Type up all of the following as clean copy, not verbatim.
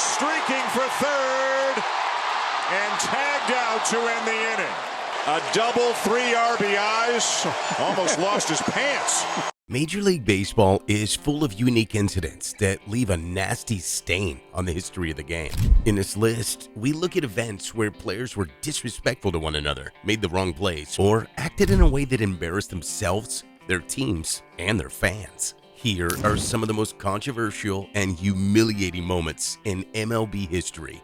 streaking for third and tagged out to end the inning. A double, 3 RBIs, almost lost his pants. Major League Baseball is full of unique incidents that leave a nasty stain on the history of the game. In this list, we look at events where players were disrespectful to one another, made the wrong plays, or acted in a way that embarrassed themselves, their teams, and their fans. Here are some of the most controversial and humiliating moments in MLB history.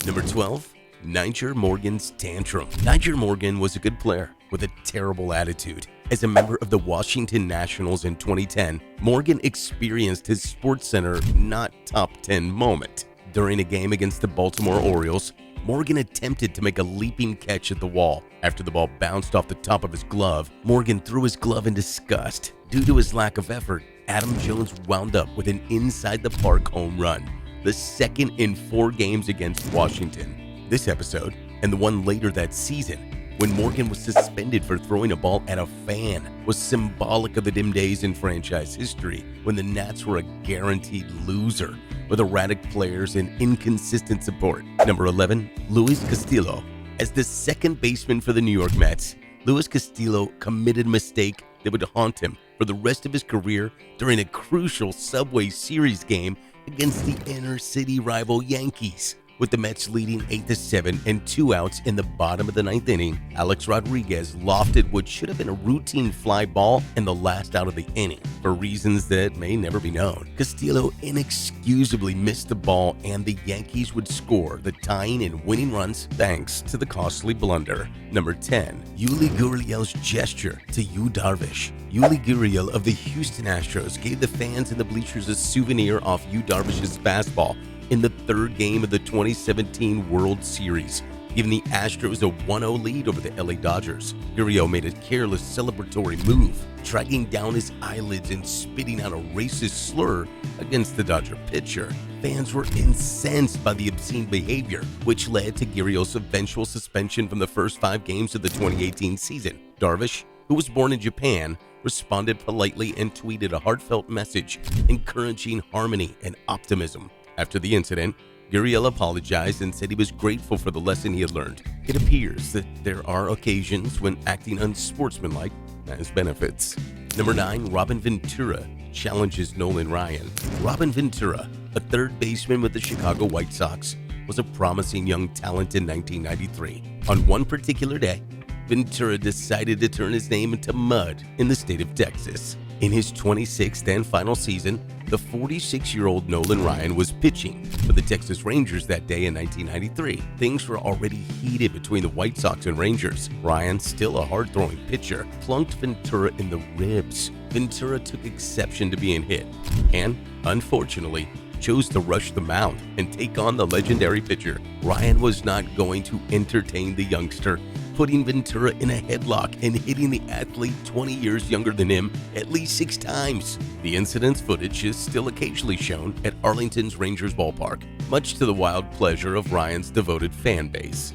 Number 12, Nyjer Morgan's tantrum. Nyjer Morgan was a good player with a terrible attitude. As a member of the Washington Nationals in 2010, Morgan experienced his SportsCenter not top 10 moment. During a game against the Baltimore Orioles, Morgan attempted to make a leaping catch at the wall. After the ball bounced off the top of his glove, Morgan threw his glove in disgust. Due to his lack of effort, Adam Jones wound up with an inside-the-park home run, the second in 4 games against Washington. This episode, and the one later that season, when Morgan was suspended for throwing a ball at a fan, was symbolic of the dim days in franchise history when the Nats were a guaranteed loser with erratic players and inconsistent support. Number 11, Luis Castillo. As the second baseman for the New York Mets, Luis Castillo committed a mistake that would haunt him for the rest of his career during a crucial Subway Series game against the inner-city rival Yankees. With the Mets leading 8-7 and 2 outs in the bottom of the 9th inning, Alex Rodriguez lofted what should have been a routine fly ball in the last out of the inning. For reasons that may never be known, Castillo inexcusably missed the ball and the Yankees would score the tying and winning runs thanks to the costly blunder. Number 10, Yuli Gurriel's gesture to Yu Darvish. Yuli Gurriel of the Houston Astros gave the fans in the bleachers a souvenir off Yu Darvish's fastball in the 3rd game of the 2017 World Series, giving the Astros a 1-0 lead over the LA Dodgers. Gurriel made a careless celebratory move, dragging down his eyelids and spitting out a racist slur against the Dodger pitcher. Fans were incensed by the obscene behavior, which led to Gurriel's eventual suspension from the first 5 games of the 2018 season. Darvish, who was born in Japan, responded politely and tweeted a heartfelt message encouraging harmony and optimism. After the incident, Gurriel apologized and said he was grateful for the lesson he had learned. It appears that there are occasions when acting unsportsmanlike has benefits. Number 9, Robin Ventura challenges Nolan Ryan. Robin Ventura, a third baseman with the Chicago White Sox, was a promising young talent in 1993. On one particular day, Ventura decided to turn his name into mud in the state of Texas. In his 26th and final season, the 46-year-old Nolan Ryan was pitching for the Texas Rangers that day in 1993. Things were already heated between the White Sox and Rangers. Ryan, still a hard-throwing pitcher, plunked Ventura in the ribs. Ventura took exception to being hit and, unfortunately, chose to rush the mound and take on the legendary pitcher. Ryan was not going to entertain the youngster, putting Ventura in a headlock and hitting the athlete 20 years younger than him at least 6 times. The incident's footage is still occasionally shown at Arlington's Rangers ballpark, much to the wild pleasure of Ryan's devoted fan base.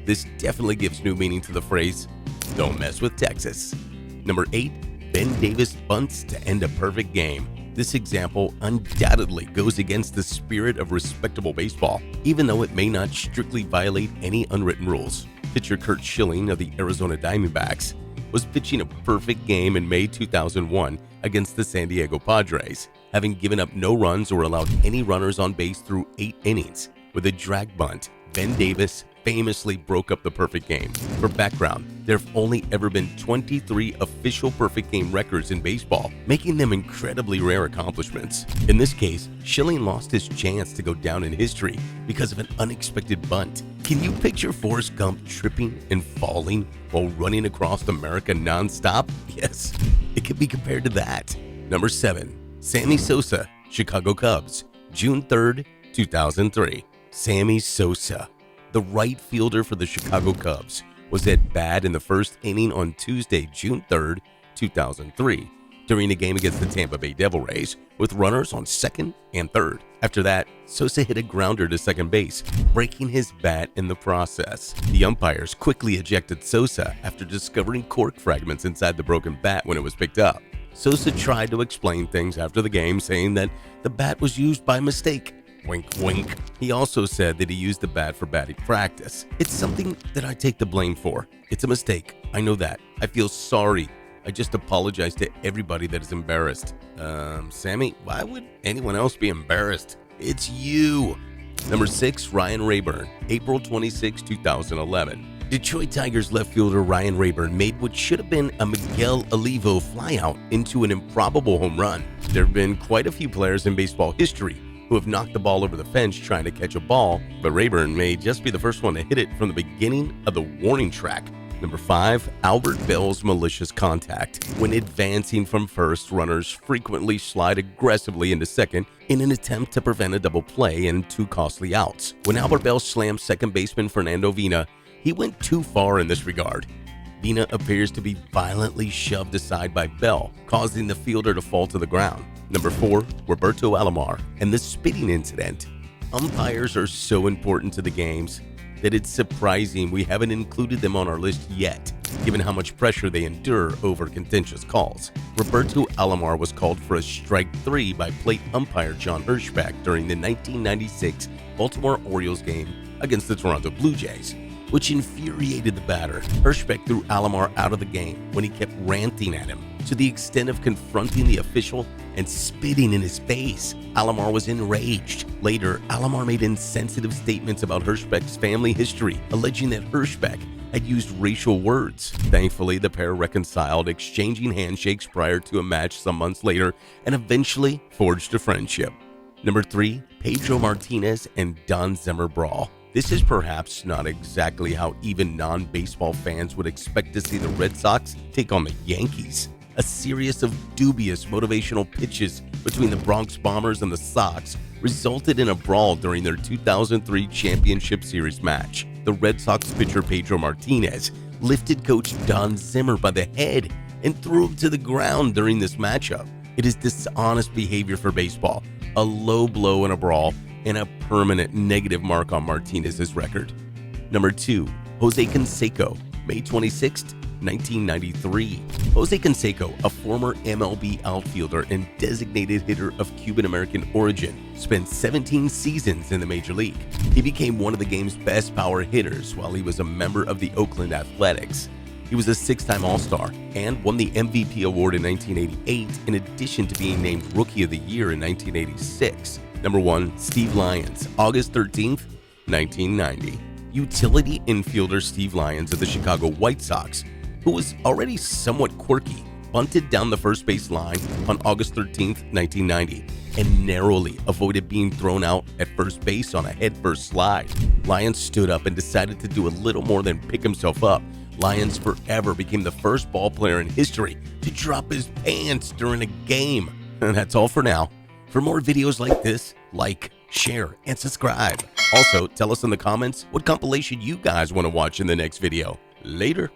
This definitely gives new meaning to the phrase, "Don't mess with Texas." Number 8, Ben Davis bunts to end a perfect game. This example undoubtedly goes against the spirit of respectable baseball, even though it may not strictly violate any unwritten rules. Pitcher Curt Schilling of the Arizona Diamondbacks was pitching a perfect game in May 2001 against the San Diego Padres, having given up no runs or allowed any runners on base through 8 innings. With a drag bunt, Ben Davis famously broke up the perfect game. For background, there have only ever been 23 official perfect game records in baseball, making them incredibly rare accomplishments. In this case, Schilling lost his chance to go down in history because of an unexpected bunt. Can you picture Forrest Gump tripping and falling while running across America nonstop? Yes, it can be compared to that. Number 7, Sammy Sosa, Chicago Cubs, June 3rd, 2003. Sammy Sosa, the right fielder for the Chicago Cubs, was at bat in the first inning on Tuesday, June 3rd, 2003, during a game against the Tampa Bay Devil Rays, with runners on 2nd and 3rd. After that, Sosa hit a grounder to second base, breaking his bat in the process. The umpires quickly ejected Sosa after discovering cork fragments inside the broken bat when it was picked up. Sosa tried to explain things after the game, saying that the bat was used by mistake. Wink, wink. He also said that he used the bat for batting practice. It's something that I take the blame for. It's a mistake. I know that. I feel sorry. I just apologize to everybody that is embarrassed. Sammy, why would anyone else be embarrassed? It's you. Number 6, Ryan Rayburn, April 26, 2011. Detroit Tigers left fielder Ryan Rayburn made what should have been a Miguel Olivo flyout into an improbable home run. There have been quite a few players in baseball history who have knocked the ball over the fence trying to catch a ball, but Rayburn may just be the first one to hit it from the beginning of the warning track. Number 5, Albert Bell's malicious contact. When advancing from first, runners frequently slide aggressively into second in an attempt to prevent a double play and 2 costly outs. When Albert Bell slammed second baseman Fernando Vina, he went too far in this regard. Vina appears to be violently shoved aside by Bell, causing the fielder to fall to the ground. Number 4, Roberto Alomar and the spitting incident. Umpires are so important to the games that it's surprising we haven't included them on our list yet, given how much pressure they endure over contentious calls. Roberto Alomar was called for a strike 3 by plate umpire John Hirschbeck during the 1996 Baltimore Orioles game against the Toronto Blue Jays, which infuriated the batter. Hirschbeck threw Alomar out of the game when he kept ranting at him, to the extent of confronting the official and spitting in his face. Alomar was enraged. Later, Alomar made insensitive statements about Hirschbeck's family history, alleging that Hirschbeck had used racial words. Thankfully, the pair reconciled, exchanging handshakes prior to a match some months later, and eventually forged a friendship. Number 3, Pedro Martinez and Don Zimmer brawl. This is perhaps not exactly how even non-baseball fans would expect to see the Red Sox take on the Yankees. A series of dubious motivational pitches between the Bronx Bombers and the Sox resulted in a brawl during their 2003 Championship Series match. The Red Sox pitcher Pedro Martinez lifted coach Don Zimmer by the head and threw him to the ground during this matchup. It is dishonest behavior for baseball, a low blow in a brawl, and a permanent negative mark on Martinez's record. Number 2, Jose Canseco, May 26, 1993. Jose Canseco, a former MLB outfielder and designated hitter of Cuban-American origin, spent 17 seasons in the Major League. He became one of the game's best power hitters while he was a member of the Oakland Athletics. He was a 6-time All-Star and won the MVP award in 1988, in addition to being named Rookie of the Year in 1986. Number 1, Steve Lyons, August 13th, 1990. Utility infielder Steve Lyons of the Chicago White Sox, who was already somewhat quirky, bunted down the first base line on August 13th, 1990, and narrowly avoided being thrown out at first base on a headfirst slide. Lyons stood up and decided to do a little more than pick himself up. Lyons forever became the first ball player in history to drop his pants during a game. And that's all for now. For more videos like this, like, share, and subscribe. Also, tell us in the comments what compilation you guys want to watch in the next video. Later.